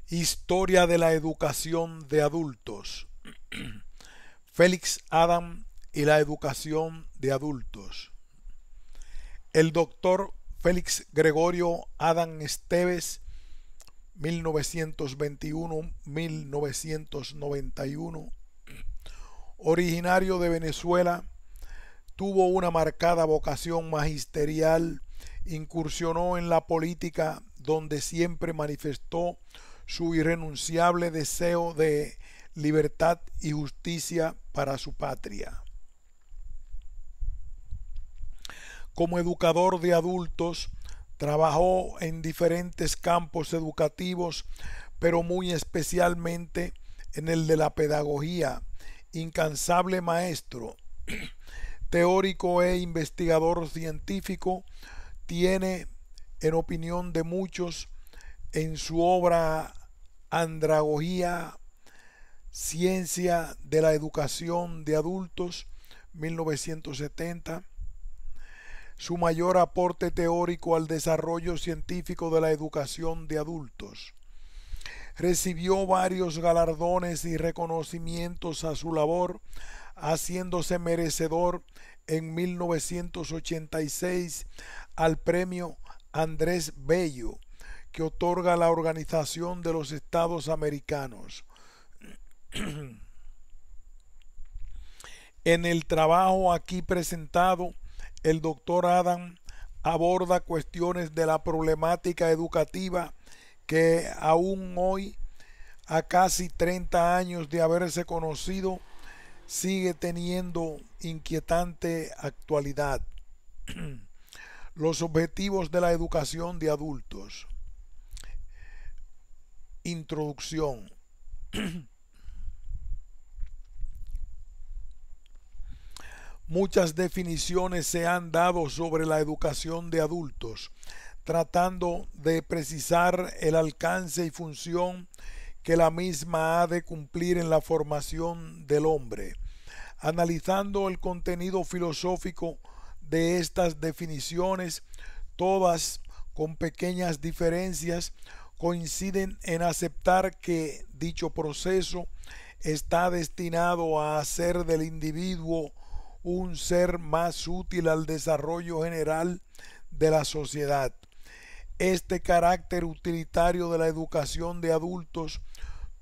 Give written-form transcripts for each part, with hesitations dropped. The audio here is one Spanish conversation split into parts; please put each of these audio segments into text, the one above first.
Historia de la educación de adultos. Félix Adam y la educación de adultos. El doctor Félix Gregorio Adam Esteves, 1921-1991, originario de Venezuela, tuvo una marcada vocación magisterial, incursionó en la política donde siempre manifestó su irrenunciable deseo de libertad y justicia para su patria. Como educador de adultos, trabajó en diferentes campos educativos, pero muy especialmente en el de la pedagogía, incansable maestro, teórico e investigador científico. Tiene, en opinión de muchos, en su obra Andragogía, Ciencia de la Educación de Adultos, 1970, su mayor aporte teórico al desarrollo científico de la educación de adultos. Recibió varios galardones y reconocimientos a su labor, haciéndose merecedor en 1986 al premio Andrés Bello, que otorga la Organización de los Estados Americanos. En el trabajo aquí presentado, el doctor Adam aborda cuestiones de la problemática educativa que aún hoy, a casi 30 años de haberse conocido, sigue teniendo inquietante actualidad. Los objetivos de la educación de adultos. Introducción. Muchas definiciones se han dado sobre la educación de adultos, tratando de precisar el alcance y función que la misma ha de cumplir en la formación del hombre. Analizando el contenido filosófico de estas definiciones, todas con pequeñas diferencias, coinciden en aceptar que dicho proceso está destinado a hacer del individuo un ser más útil al desarrollo general de la sociedad. Este carácter utilitario de la educación de adultos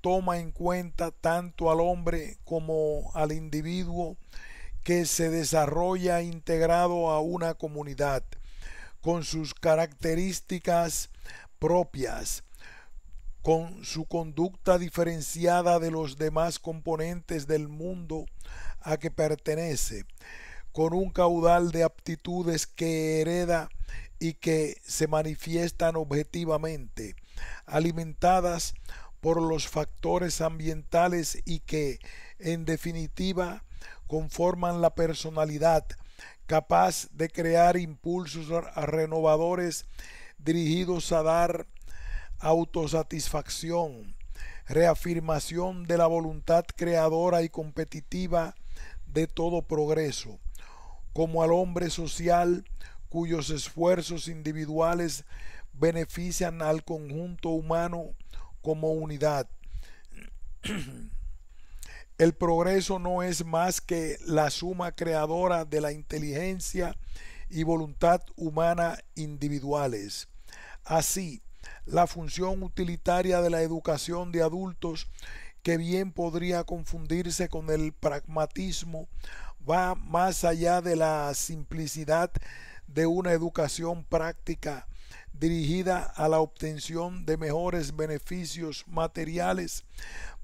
toma en cuenta tanto al hombre como al individuo que se desarrolla integrado a una comunidad, con sus características propias, con su conducta diferenciada de los demás componentes del mundo a que pertenece, con un caudal de aptitudes que hereda y que se manifiestan objetivamente, alimentadas por los factores ambientales y que, en definitiva, conforman la personalidad, capaz de crear impulsos renovadores dirigidos a dar autosatisfacción, reafirmación de la voluntad creadora y competitiva de todo progreso, como al hombre social cuyos esfuerzos individuales benefician al conjunto humano como unidad. El progreso no es más que la suma creadora de la inteligencia y voluntad humana individuales. Así, la función utilitaria de la educación de adultos, que bien podría confundirse con el pragmatismo, va más allá de la simplicidad de una educación práctica dirigida a la obtención de mejores beneficios materiales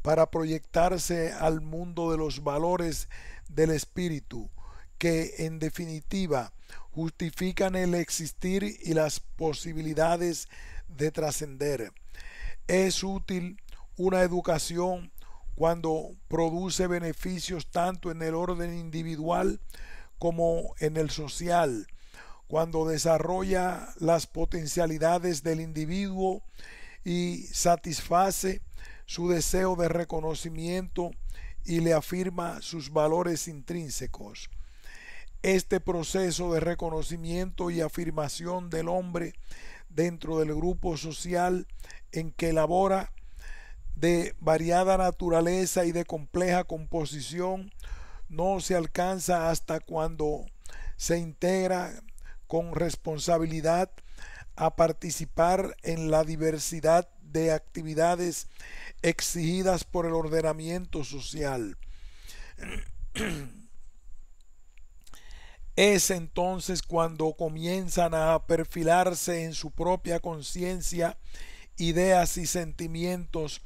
para proyectarse al mundo de los valores del espíritu, que en definitiva justifican el existir y las posibilidades de trascender. Es útil una educación cuando produce beneficios tanto en el orden individual como en el social, cuando desarrolla las potencialidades del individuo y satisface su deseo de reconocimiento y le afirma sus valores intrínsecos. Este proceso de reconocimiento y afirmación del hombre dentro del grupo social en que labora de variada naturaleza y de compleja composición no se alcanza hasta cuando se integra con responsabilidad a participar en la diversidad de actividades exigidas por el ordenamiento social. Es entonces cuando comienzan a perfilarse en su propia conciencia ideas y sentimientos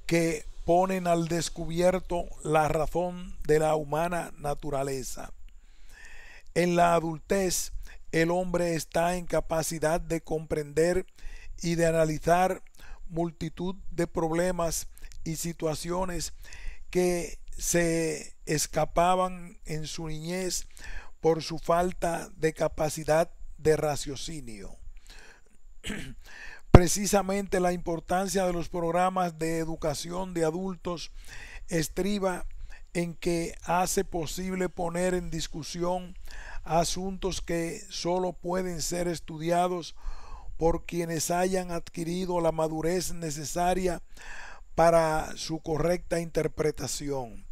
que ponen al descubierto la razón de la humana naturaleza. En la adultez, el hombre está en capacidad de comprender y de analizar multitud de problemas y situaciones que se escapaban en su niñez por su falta de capacidad de raciocinio. Precisamente la importancia de los programas de educación de adultos estriba en que hace posible poner en discusión asuntos que sólo pueden ser estudiados por quienes hayan adquirido la madurez necesaria para su correcta interpretación.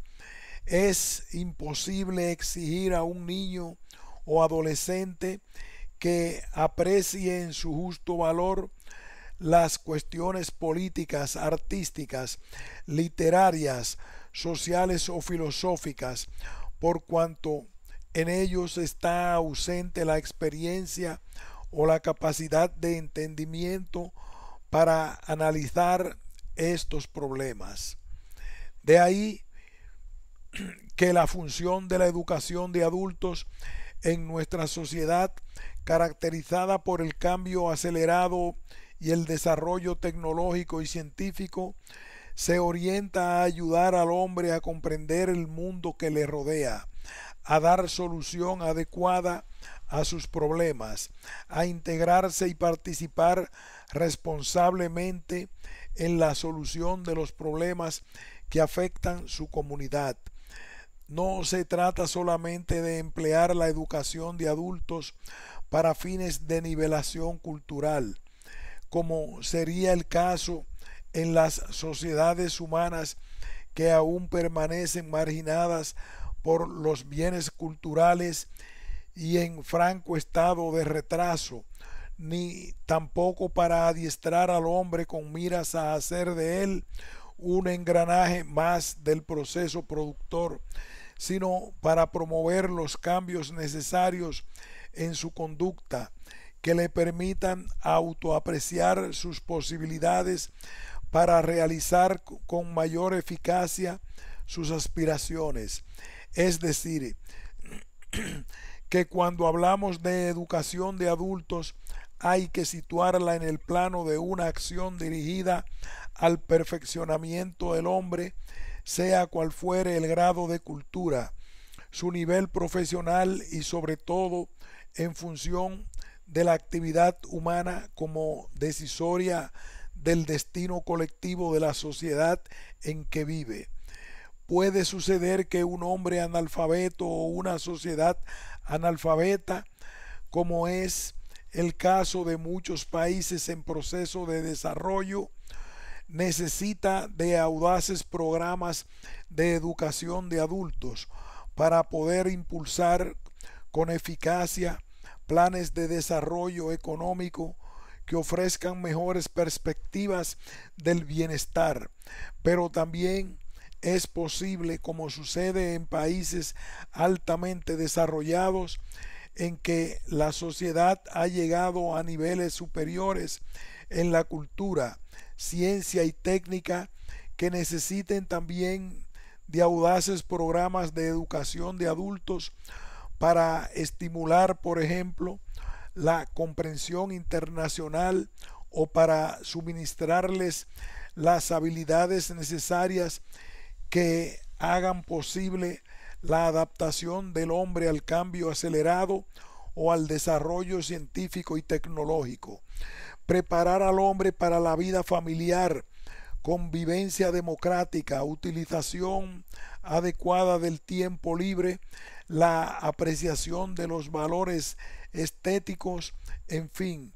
Es imposible exigir a un niño o adolescente que aprecie en su justo valor las cuestiones políticas, artísticas, literarias, sociales o filosóficas, por cuanto en ellos está ausente la experiencia o la capacidad de entendimiento para analizar estos problemas. De ahí que la función de la educación de adultos en nuestra sociedad, caracterizada por el cambio acelerado y el desarrollo tecnológico y científico, se orienta a ayudar al hombre a comprender el mundo que le rodea, a dar solución adecuada a sus problemas, a integrarse y participar responsablemente en la solución de los problemas que afectan su comunidad. No se trata solamente de emplear la educación de adultos para fines de nivelación cultural, como sería el caso en las sociedades humanas que aún permanecen marginadas por los bienes culturales y en franco estado de retraso, ni tampoco para adiestrar al hombre con miras a hacer de él un engranaje más del proceso productor, sino para promover los cambios necesarios en su conducta que le permitan autoapreciar sus posibilidades para realizar con mayor eficacia sus aspiraciones. Es decir, que cuando hablamos de educación de adultos hay que situarla en el plano de una acción dirigida al perfeccionamiento del hombre, sea cual fuere el grado de cultura, su nivel profesional y sobre todo en función de la actividad humana como decisoria del destino colectivo de la sociedad en que vive. Puede suceder que un hombre analfabeto o una sociedad analfabeta, como es el caso de muchos países en proceso de desarrollo, necesita de audaces programas de educación de adultos para poder impulsar con eficacia planes de desarrollo económico que ofrezcan mejores perspectivas del bienestar, pero también es posible, como sucede en países altamente desarrollados, en que la sociedad ha llegado a niveles superiores en la cultura, ciencia y técnica, que necesiten también de audaces programas de educación de adultos para estimular, por ejemplo, la comprensión internacional o para suministrarles las habilidades necesarias que hagan posible la adaptación del hombre al cambio acelerado o al desarrollo científico y tecnológico. Preparar al hombre para la vida familiar, convivencia democrática, utilización adecuada del tiempo libre, la apreciación de los valores estéticos, en fin.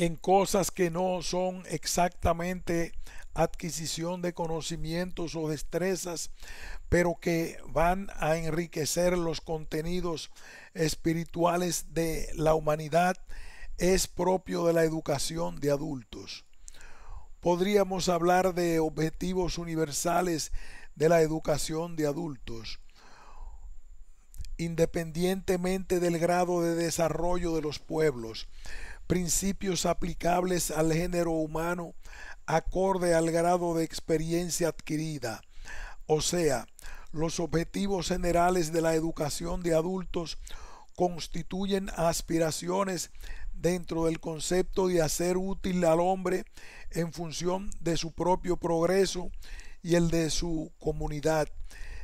en cosas que no son exactamente adquisición de conocimientos o destrezas, pero que van a enriquecer los contenidos espirituales de la humanidad, es propio de la educación de adultos. Podríamos hablar de objetivos universales de la educación de adultos, independientemente del grado de desarrollo de los pueblos, principios aplicables al género humano acorde al grado de experiencia adquirida. O sea, los objetivos generales de la educación de adultos constituyen aspiraciones dentro del concepto de hacer útil al hombre en función de su propio progreso y el de su comunidad.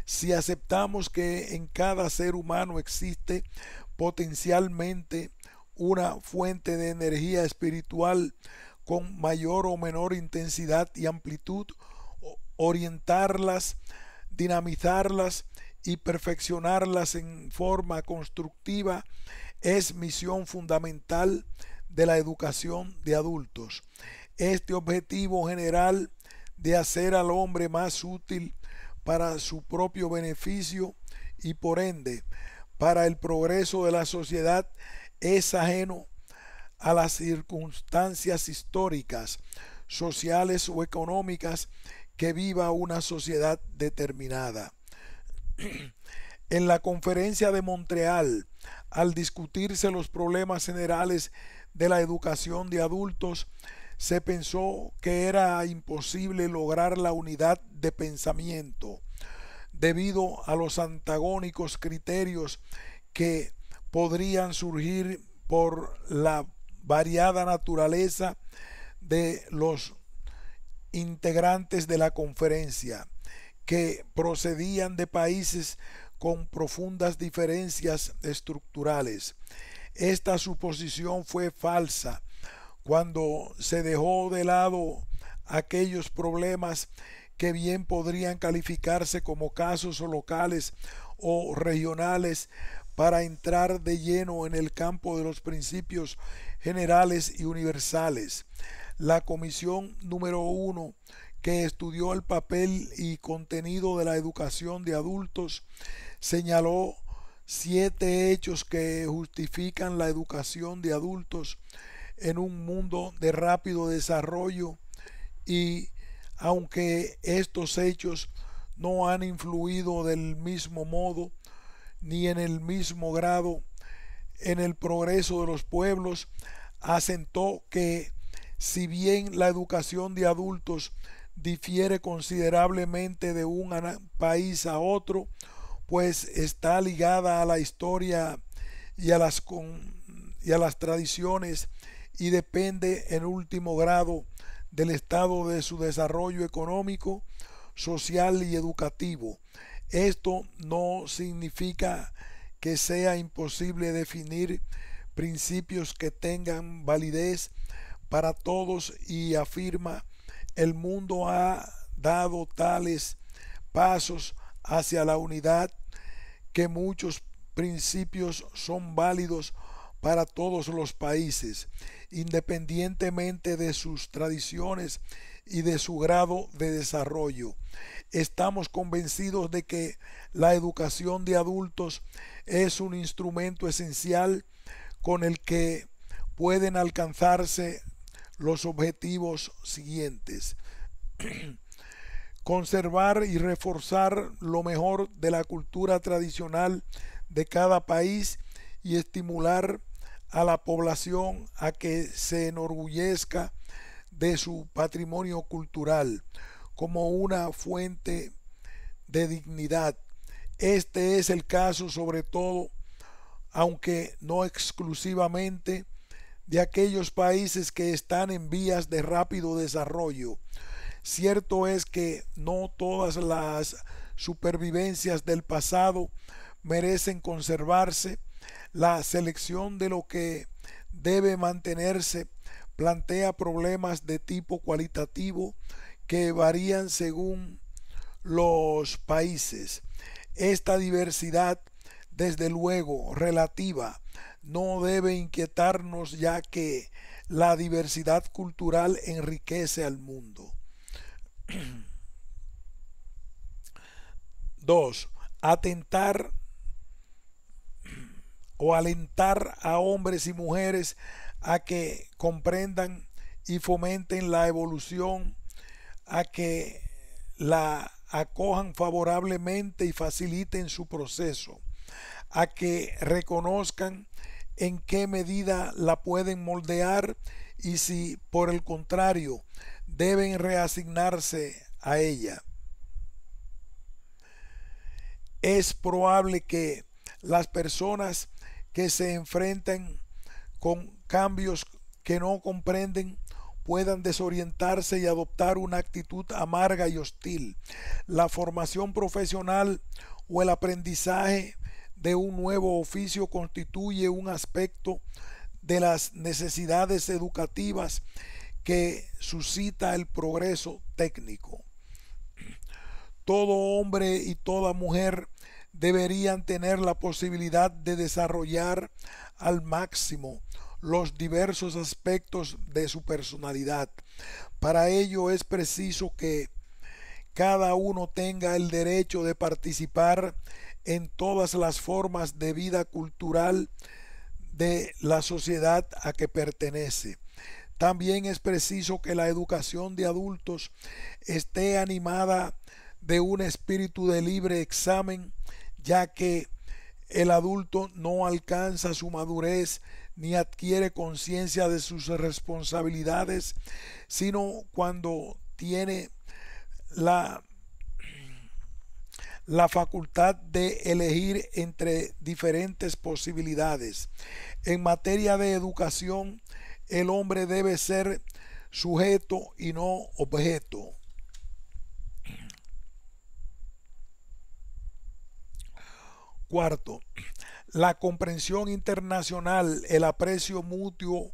Si aceptamos que en cada ser humano existe potencialmente una fuente de energía espiritual con mayor o menor intensidad y amplitud, orientarlas, dinamizarlas y perfeccionarlas en forma constructiva es misión fundamental de la educación de adultos. Este objetivo general de hacer al hombre más útil para su propio beneficio y por ende para el progreso de la sociedad es ajeno a las circunstancias históricas, sociales o económicas que viva una sociedad determinada. En la conferencia de Montreal, al discutirse los problemas generales de la educación de adultos, se pensó que era imposible lograr la unidad de pensamiento debido a los antagónicos criterios que podrían surgir por la variada naturaleza de los integrantes de la conferencia, que procedían de países con profundas diferencias estructurales. Esta suposición fue falsa cuando se dejó de lado aquellos problemas que bien podrían calificarse como casos locales o regionales para entrar de lleno en el campo de los principios generales y universales. La comisión número 1, que estudió el papel y contenido de la educación de adultos, señaló 7 hechos que justifican la educación de adultos en un mundo de rápido desarrollo y aunque estos hechos no han influido del mismo modo ni en el mismo grado en el progreso de los pueblos, asentó que si bien la educación de adultos difiere considerablemente de un país a otro, pues está ligada a la historia y a las tradiciones y depende en último grado del estado de su desarrollo económico, social y educativo. Esto no significa que sea imposible definir principios que tengan validez para todos y afirma el mundo ha dado tales pasos hacia la unidad que muchos principios son válidos para todos los países, independientemente de sus tradiciones y de su grado de desarrollo. Estamos convencidos de que la educación de adultos es un instrumento esencial con el que pueden alcanzarse los objetivos siguientes: conservar y reforzar lo mejor de la cultura tradicional de cada país y estimular a la población a que se enorgullezca de su patrimonio cultural como una fuente de dignidad. Este es el caso sobre todo, aunque no exclusivamente, de aquellos países que están en vías de rápido desarrollo. Cierto es que no todas las supervivencias del pasado merecen conservarse. La selección de lo que debe mantenerse plantea problemas de tipo cualitativo que varían según los países. Esta diversidad desde luego relativa, no debe inquietarnos, ya que la diversidad cultural enriquece al mundo. 2. Atentar o alentar a hombres y mujeres a que comprendan y fomenten la evolución, a que la acojan favorablemente y faciliten su proceso, a que reconozcan en qué medida la pueden moldear y si por el contrario deben reasignarse a ella. Es probable que las personas que se enfrentan con cambios que no comprenden puedan desorientarse y adoptar una actitud amarga y hostil. La formación profesional o el aprendizaje de un nuevo oficio constituye un aspecto de las necesidades educativas que suscita el progreso técnico. Todo hombre y toda mujer deberían tener la posibilidad de desarrollar al máximo los diversos aspectos de su personalidad. Para ello es preciso que cada uno tenga el derecho de participar en todas las formas de vida cultural de la sociedad a que pertenece. También es preciso que la educación de adultos esté animada de un espíritu de libre examen, ya que el adulto no alcanza su madurez ni adquiere conciencia de sus responsabilidades, sino cuando tiene la facultad de elegir entre diferentes posibilidades. En materia de educación, el hombre debe ser sujeto y no objeto. Cuarto, la comprensión internacional, el aprecio mutuo,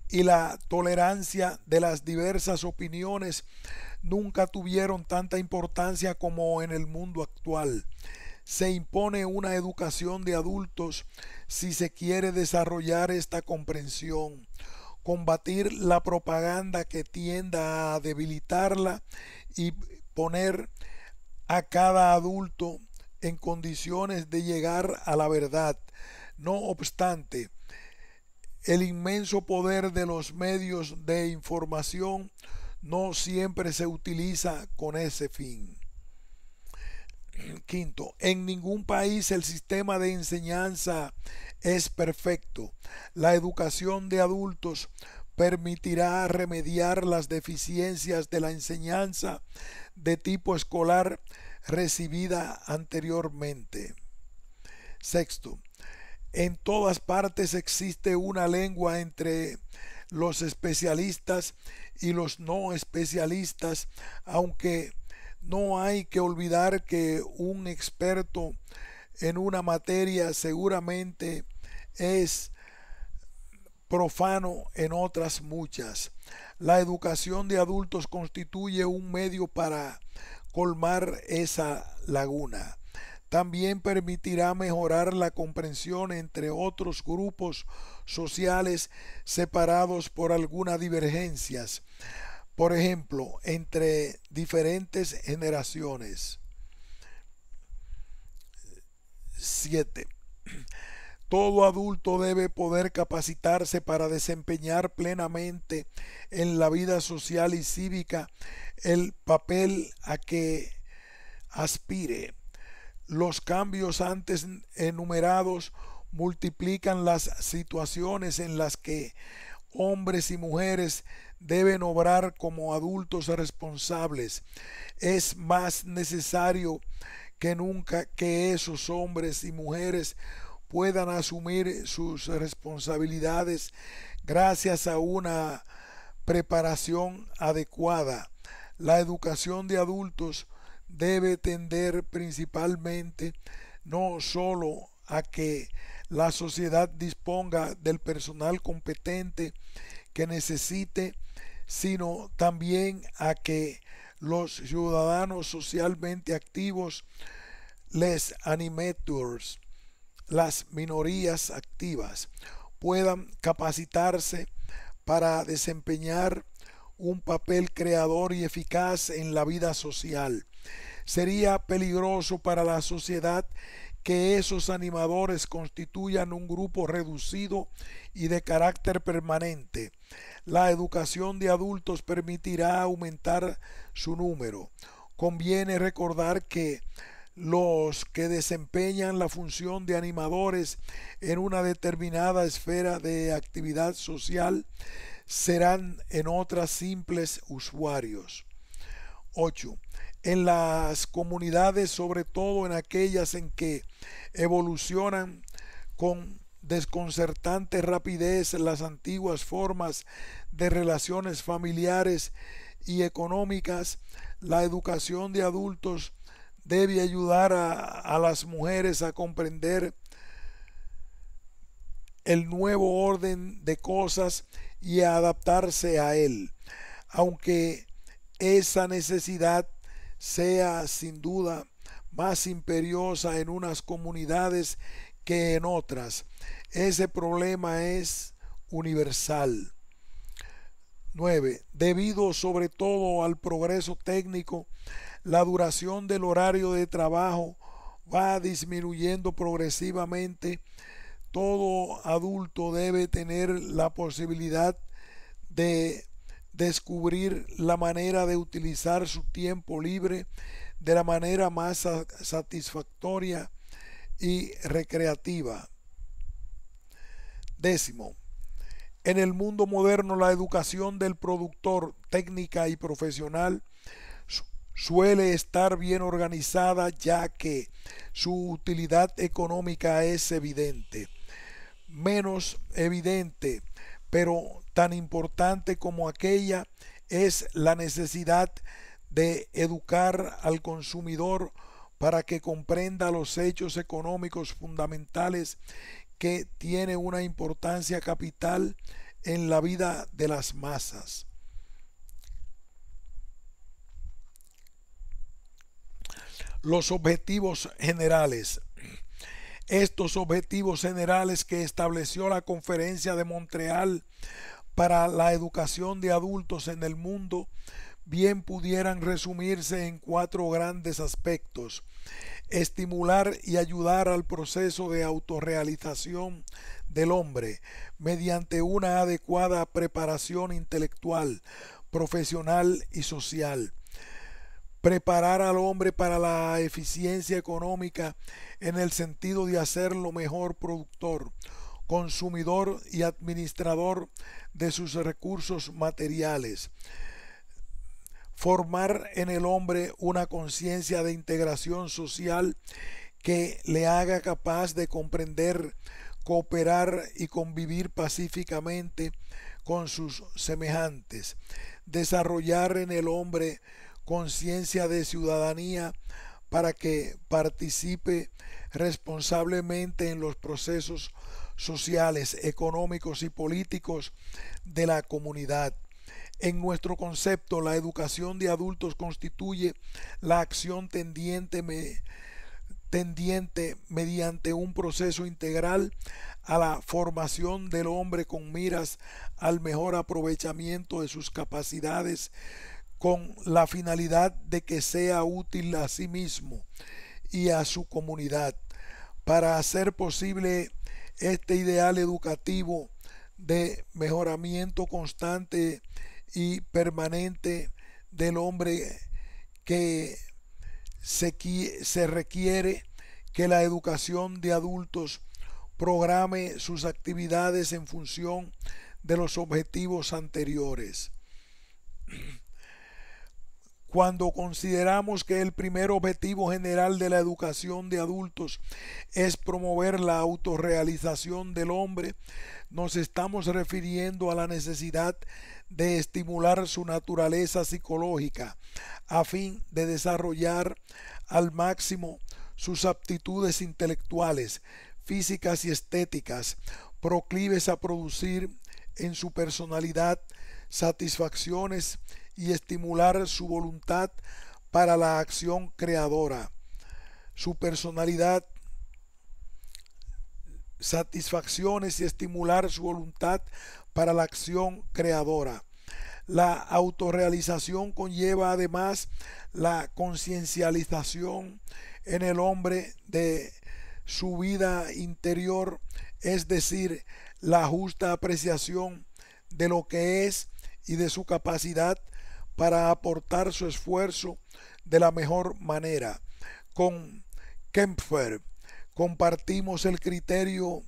y la tolerancia de las diversas opiniones nunca tuvieron tanta importancia como en el mundo actual. Se impone una educación de adultos si se quiere desarrollar esta comprensión, combatir la propaganda que tienda a debilitarla y poner a cada adulto en condiciones de llegar a la verdad. No obstante, el inmenso poder de los medios de información no siempre se utiliza con ese fin. Quinto, en ningún país el sistema de enseñanza es perfecto. La educación de adultos permitirá remediar las deficiencias de la enseñanza de tipo escolar recibida anteriormente. Sexto, en todas partes existe una lengua entre los especialistas y los no especialistas, aunque no hay que olvidar que un experto en una materia seguramente es profano en otras muchas. La educación de adultos constituye un medio para colmar esa laguna. También permitirá mejorar la comprensión entre otros grupos sociales separados por algunas divergencias, por ejemplo, entre diferentes generaciones. 7. Todo adulto debe poder capacitarse para desempeñar plenamente en la vida social y cívica el papel a que aspire. Los cambios antes enumerados multiplican las situaciones en las que hombres y mujeres deben obrar como adultos responsables. Es más necesario que nunca que esos hombres y mujeres puedan asumir sus responsabilidades gracias a una preparación adecuada. La educación de adultos debe tender principalmente no solo a que la sociedad disponga del personal competente que necesite, sino también a que los ciudadanos socialmente activos, les animators, las minorías activas, puedan capacitarse para desempeñar un papel creador y eficaz en la vida social. Sería peligroso para la sociedad que esos animadores constituyan un grupo reducido y de carácter permanente. La educación de adultos permitirá aumentar su número. Conviene recordar que los que desempeñan la función de animadores en una determinada esfera de actividad social serán en otras simples usuarios. 8. En las comunidades, sobre todo en aquellas en que evolucionan con desconcertante rapidez las antiguas formas de relaciones familiares y económicas, la educación de adultos debe ayudar a las mujeres a comprender el nuevo orden de cosas y a adaptarse a él, aunque esa necesidad sea sin duda más imperiosa en unas comunidades que en otras. Ese problema es universal. 9. Debido sobre todo al progreso técnico, la duración del horario de trabajo va disminuyendo progresivamente. Todo adulto debe tener la posibilidad de descubrir la manera de utilizar su tiempo libre de la manera más satisfactoria y recreativa. 10. En el mundo moderno, la educación del productor técnica y profesional suele estar bien organizada, ya que su utilidad económica es evidente. Menos evidente, pero tan importante como aquella, es la necesidad de educar al consumidor para que comprenda los hechos económicos fundamentales que tienen una importancia capital en la vida de las masas. Los objetivos generales. Estos objetivos generales que estableció la Conferencia de Montreal para la educación de adultos en el mundo bien pudieran resumirse en 4 grandes aspectos: estimular y ayudar al proceso de autorrealización del hombre mediante una adecuada preparación intelectual, profesional y social; preparar al hombre para la eficiencia económica en el sentido de hacerlo mejor productor, consumidor y administrador de sus recursos materiales; formar en el hombre una conciencia de integración social que le haga capaz de comprender, cooperar y convivir pacíficamente con sus semejantes; desarrollar en el hombre conciencia de ciudadanía para que participe responsablemente en los procesos sociales, económicos y políticos de la comunidad. En nuestro concepto, la educación de adultos constituye la acción tendiente mediante un proceso integral a la formación del hombre con miras al mejor aprovechamiento de sus capacidades, con la finalidad de que sea útil a sí mismo y a su comunidad. Para hacer posible este ideal educativo de mejoramiento constante y permanente del hombre, que se requiere que la educación de adultos programe sus actividades en función de los objetivos anteriores. Cuando consideramos que el primer objetivo general de la educación de adultos es promover la autorrealización del hombre, nos estamos refiriendo a la necesidad de estimular su naturaleza psicológica a fin de desarrollar al máximo sus aptitudes intelectuales, físicas y estéticas, proclives a producir en su personalidad satisfacciones y estimular su voluntad para la acción creadora, su personalidad, satisfacciones y estimular su voluntad para la acción creadora. La autorrealización conlleva además la conciencialización en el hombre de su vida interior, es decir, la justa apreciación de lo que es y de su capacidad para aportar su esfuerzo de la mejor manera. Con Kempfer compartimos el criterio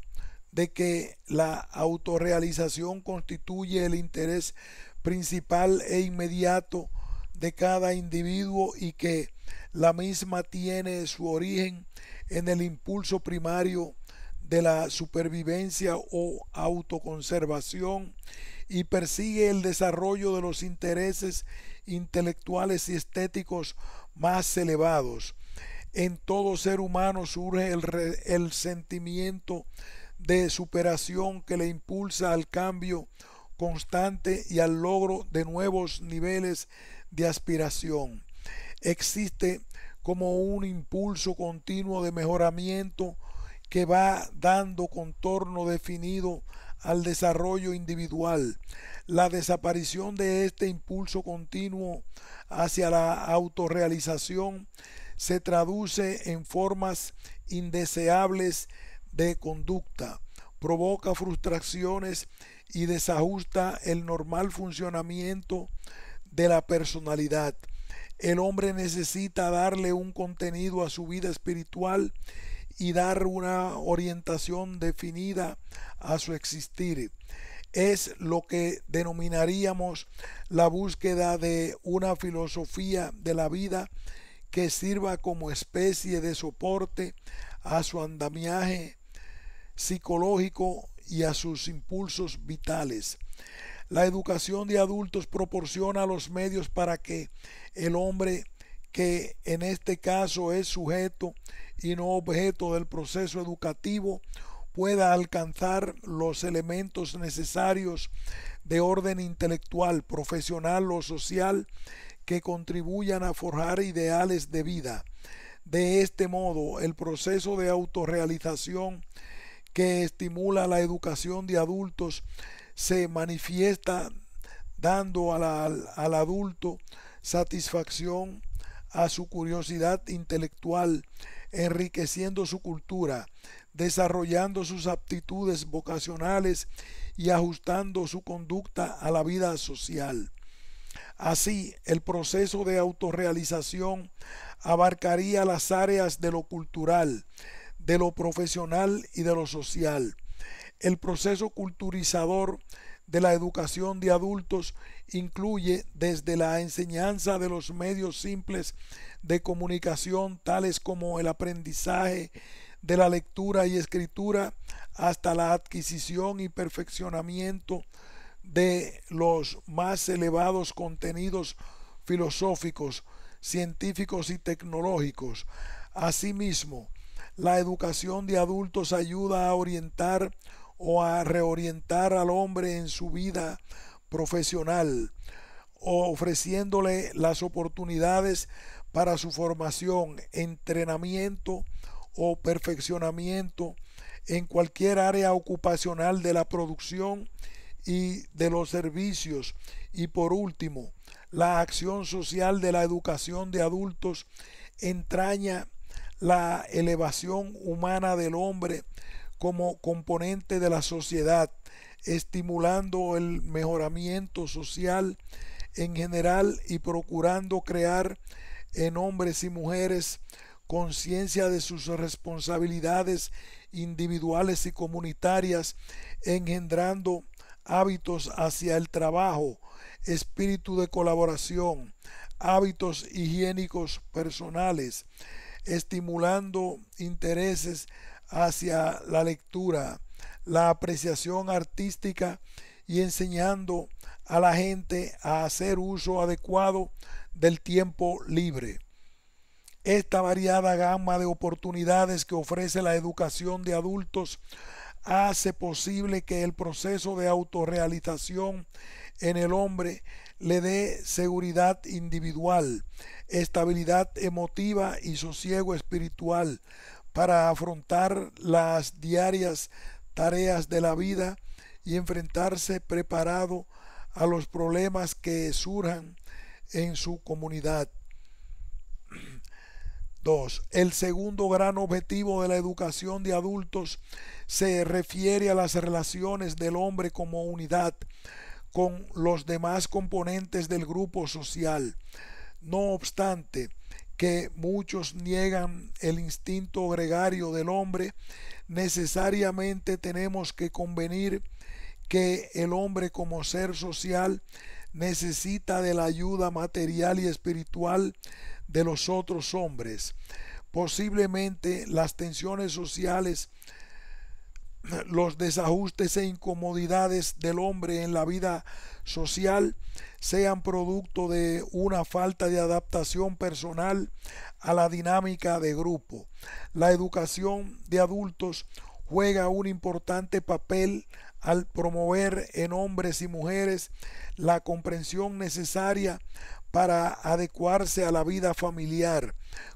de que la autorrealización constituye el interés principal e inmediato de cada individuo y que la misma tiene su origen en el impulso primario de la supervivencia o autoconservación y persigue el desarrollo de los intereses intelectuales y estéticos más elevados. En todo ser humano surge el sentimiento de superación que le impulsa al cambio constante y al logro de nuevos niveles de aspiración. Existe como un impulso continuo de mejoramiento que va dando contorno definido al desarrollo individual. La desaparición de este impulso continuo hacia la autorrealización se traduce en formas indeseables de conducta, provoca frustraciones y desajusta el normal funcionamiento de la personalidad. El hombre necesita darle un contenido a su vida espiritual y dar una orientación definida a su existir. Es lo que denominaríamos la búsqueda de una filosofía de la vida que sirva como especie de soporte a su andamiaje psicológico y a sus impulsos vitales. La educación de adultos proporciona los medios para que el hombre, que en este caso es sujeto y no objeto del proceso educativo, pueda alcanzar los elementos necesarios de orden intelectual, profesional o social que contribuyan a forjar ideales de vida. De este modo, el proceso de autorrealización que estimula la educación de adultos se manifiesta dando al adulto satisfacción a su curiosidad intelectual, enriqueciendo su cultura, desarrollando sus aptitudes vocacionales y ajustando su conducta a la vida social. Así, el proceso de autorrealización abarcaría las áreas de lo cultural, de lo profesional y de lo social. El proceso culturizador de la educación de adultos incluye desde la enseñanza de los medios simples de comunicación, tales como el aprendizaje de la lectura y escritura, hasta la adquisición y perfeccionamiento de los más elevados contenidos filosóficos, científicos y tecnológicos. Asimismo, la educación de adultos ayuda a orientar o a reorientar al hombre en su vida profesional, ofreciéndole las oportunidades para su formación, entrenamiento o perfeccionamiento en cualquier área ocupacional de la producción y de los servicios. Y por último, la acción social de la educación de adultos entraña la elevación humana del hombre como componente de la sociedad, estimulando el mejoramiento social en general y procurando crear en hombres y mujeres conciencia de sus responsabilidades individuales y comunitarias, engendrando hábitos hacia el trabajo, espíritu de colaboración, hábitos higiénicos personales, estimulando intereses hacia la lectura, la apreciación artística y enseñando a la gente a hacer uso adecuado del tiempo libre. Esta variada gama de oportunidades que ofrece la educación de adultos hace posible que el proceso de autorrealización en el hombre le dé seguridad individual, estabilidad emotiva y sosiego espiritual para afrontar las diarias tareas de la vida y enfrentarse preparado a los problemas que surjan en su comunidad. 2. El segundo gran objetivo de la educación de adultos se refiere a las relaciones del hombre como unidad con los demás componentes del grupo social. No obstante que muchos niegan el instinto gregario del hombre, necesariamente tenemos que convenir que el hombre como ser social necesita de la ayuda material y espiritual de los otros hombres. Posiblemente las tensiones sociales, los desajustes e incomodidades del hombre en la vida social sean producto de una falta de adaptación personal a la dinámica de grupo. La educación de adultos juega un importante papel al promover en hombres y mujeres la comprensión necesaria para adecuarse a la vida familiar,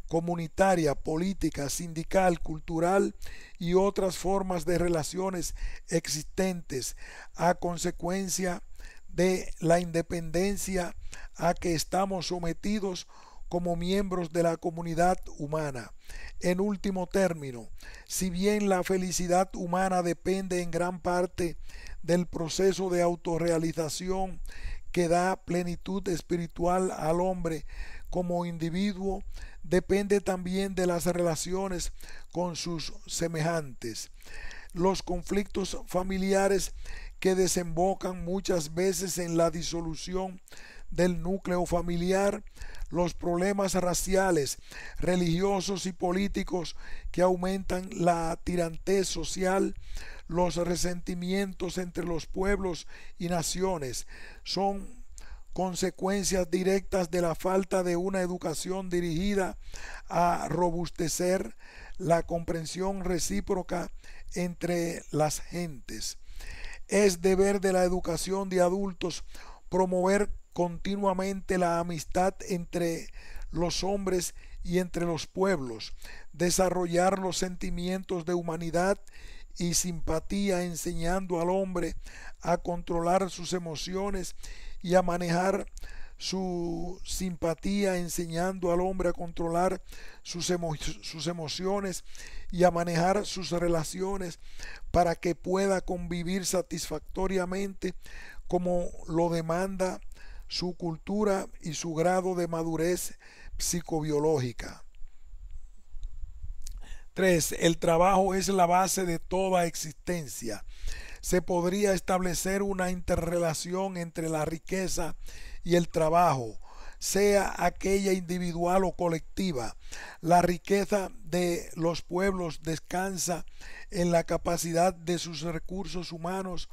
comunitaria, política, sindical, cultural y otras formas de relaciones existentes a consecuencia de la independencia a que estamos sometidos como miembros de la comunidad humana. En último término, si bien la felicidad humana depende en gran parte del proceso de autorrealización que da plenitud espiritual al hombre como individuo, depende también de las relaciones con sus semejantes. Los conflictos familiares que desembocan muchas veces en la disolución del núcleo familiar, los problemas raciales, religiosos y políticos que aumentan la tirantez social, los resentimientos entre los pueblos y naciones, son consecuencias directas de la falta de una educación dirigida a robustecer la comprensión recíproca entre las gentes. Es deber de la educación de adultos promover continuamente la amistad entre los hombres y entre los pueblos, desarrollar los sentimientos de humanidad y simpatía, enseñando al hombre a controlar sus emociones y a manejar su simpatía, enseñando al hombre a controlar sus emociones y a manejar sus relaciones para que pueda convivir satisfactoriamente como lo demanda su cultura y su grado de madurez psicobiológica. 3. El trabajo es la base de toda existencia. Se podría establecer una interrelación entre la riqueza y el trabajo, sea aquella individual o colectiva. La riqueza de los pueblos descansa en la capacidad de sus recursos humanos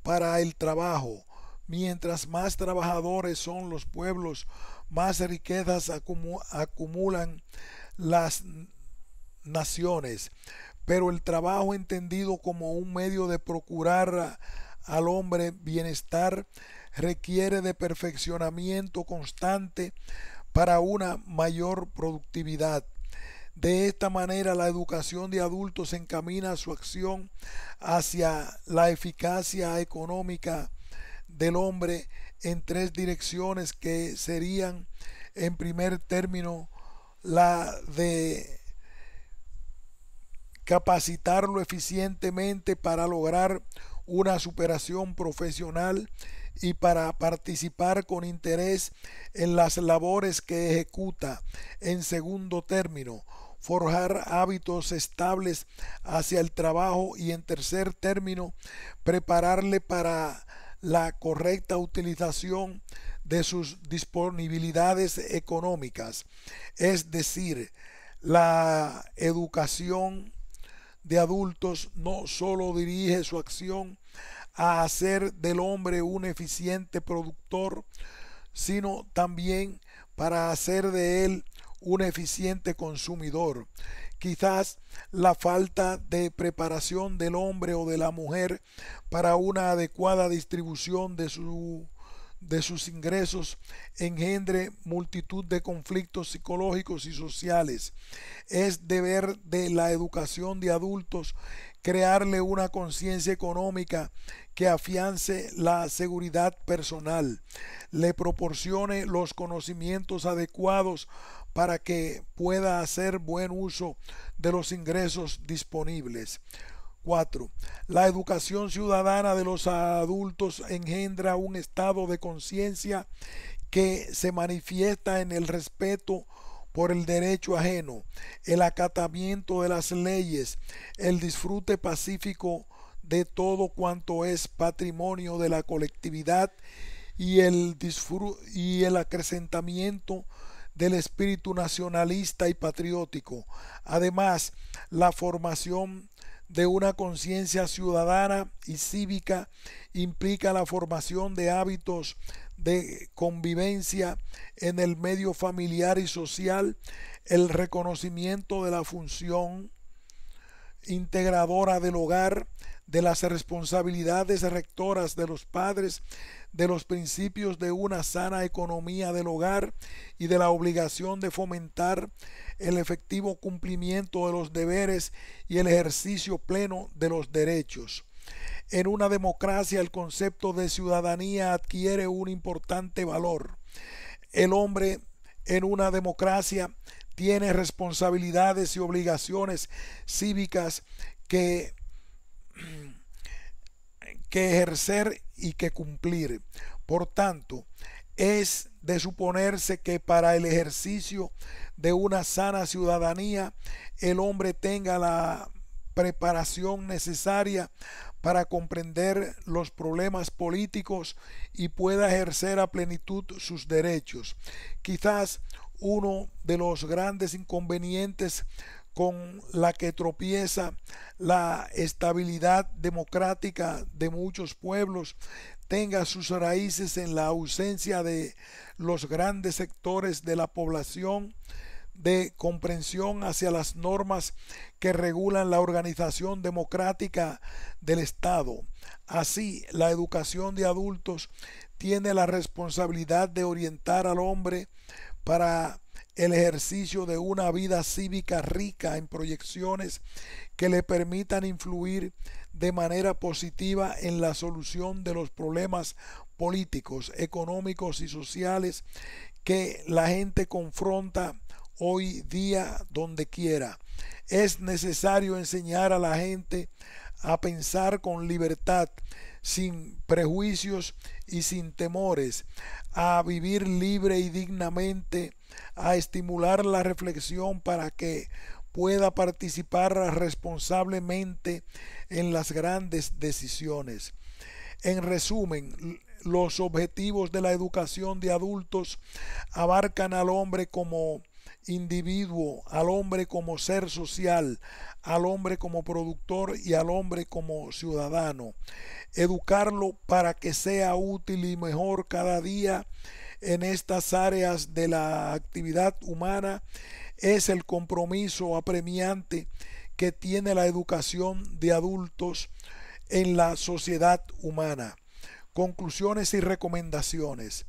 para el trabajo. Mientras más trabajadores son los pueblos, más riquezas acumulan las naciones. Pero el trabajo entendido como un medio de procurar al hombre bienestar requiere de perfeccionamiento constante para una mayor productividad. De esta manera, la educación de adultos encamina su acción hacia la eficacia económica del hombre en tres direcciones que serían, en primer término, la de capacitarlo eficientemente para lograr una superación profesional y para participar con interés en las labores que ejecuta. En segundo término, forjar hábitos estables hacia el trabajo y en tercer término, prepararle para la correcta utilización de sus disponibilidades económicas. Es decir, la educación de adultos no solo dirige su acción a hacer del hombre un eficiente productor, sino también para hacer de él un eficiente consumidor, Quizás la falta de preparación del hombre o de la mujer para una adecuada distribución de sus ingresos engendre multitud de conflictos psicológicos y sociales. Es deber de la educación de adultos crearle una conciencia económica que afiance la seguridad personal, le proporcione los conocimientos adecuados para que pueda hacer buen uso de los ingresos disponibles. 4. La educación ciudadana de los adultos engendra un estado de conciencia que se manifiesta en el respeto por el derecho ajeno, el acatamiento de las leyes, el disfrute pacífico de todo cuanto es patrimonio de la colectividad y el acrecentamiento del espíritu nacionalista y patriótico. Además, la formación de una conciencia ciudadana y cívica implica la formación de hábitos de convivencia en el medio familiar y social, el reconocimiento de la función integradora del hogar, de las responsabilidades rectoras de los padres, de los principios de una sana economía del hogar y de la obligación de fomentar el efectivo cumplimiento de los deberes y el ejercicio pleno de los derechos. En una democracia el concepto de ciudadanía adquiere un importante valor. El hombre en una democracia tiene responsabilidades y obligaciones cívicas que ejercer y que cumplir. Por tanto, es de suponerse que para el ejercicio de una sana ciudadanía el hombre tenga la preparación necesaria para comprender los problemas políticos y pueda ejercer a plenitud sus derechos. Quizás uno de los grandes inconvenientes con la que tropieza la estabilidad democrática de muchos pueblos tenga sus raíces en la ausencia de los grandes sectores de la población de comprensión hacia las normas que regulan la organización democrática del Estado. Así, la educación de adultos tiene la responsabilidad de orientar al hombre para el ejercicio de una vida cívica rica en proyecciones que le permitan influir de manera positiva en la solución de los problemas políticos, económicos y sociales que la gente confronta hoy día donde quiera. Es necesario enseñar a la gente a pensar con libertad, sin prejuicios y sin temores, a vivir libre y dignamente, a estimular la reflexión para que pueda participar responsablemente en las grandes decisiones. En resumen, los objetivos de la educación de adultos abarcan al hombre como individuo, al hombre como ser social, al hombre como productor y al hombre como ciudadano. Educarlo para que sea útil y mejor cada día en estas áreas de la actividad humana es el compromiso apremiante que tiene la educación de adultos en la sociedad humana. Conclusiones y recomendaciones.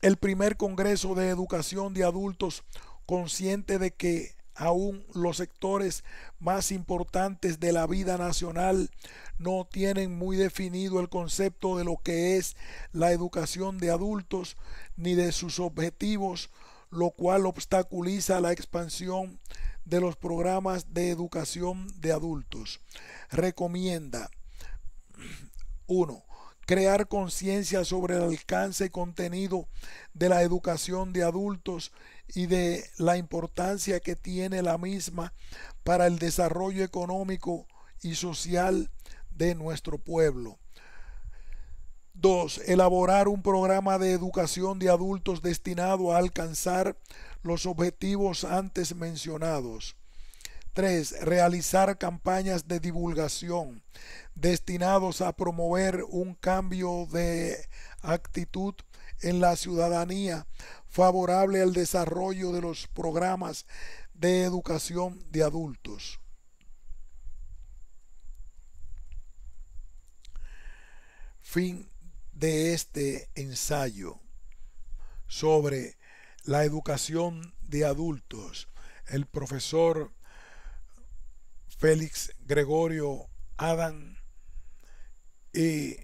El primer Congreso de Educación de Adultos, consciente de que aún los sectores más importantes de la vida nacional no tienen muy definido el concepto de lo que es la educación de adultos ni de sus objetivos, lo cual obstaculiza la expansión de los programas de educación de adultos. Recomienda: 1. Crear conciencia sobre el alcance y contenido de la educación de adultos y de la importancia que tiene la misma para el desarrollo económico y social de nuestro pueblo. 2. Elaborar un programa de educación de adultos destinado a alcanzar los objetivos antes mencionados. 3. Realizar campañas de divulgación destinados a promover un cambio de actitud en la ciudadanía favorable al desarrollo de los programas de educación de adultos. Fin de este ensayo sobre la educación de adultos. El profesor Félix Gregorio Adam y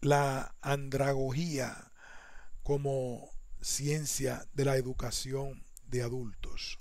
la andragogía como ciencia de la educación de adultos.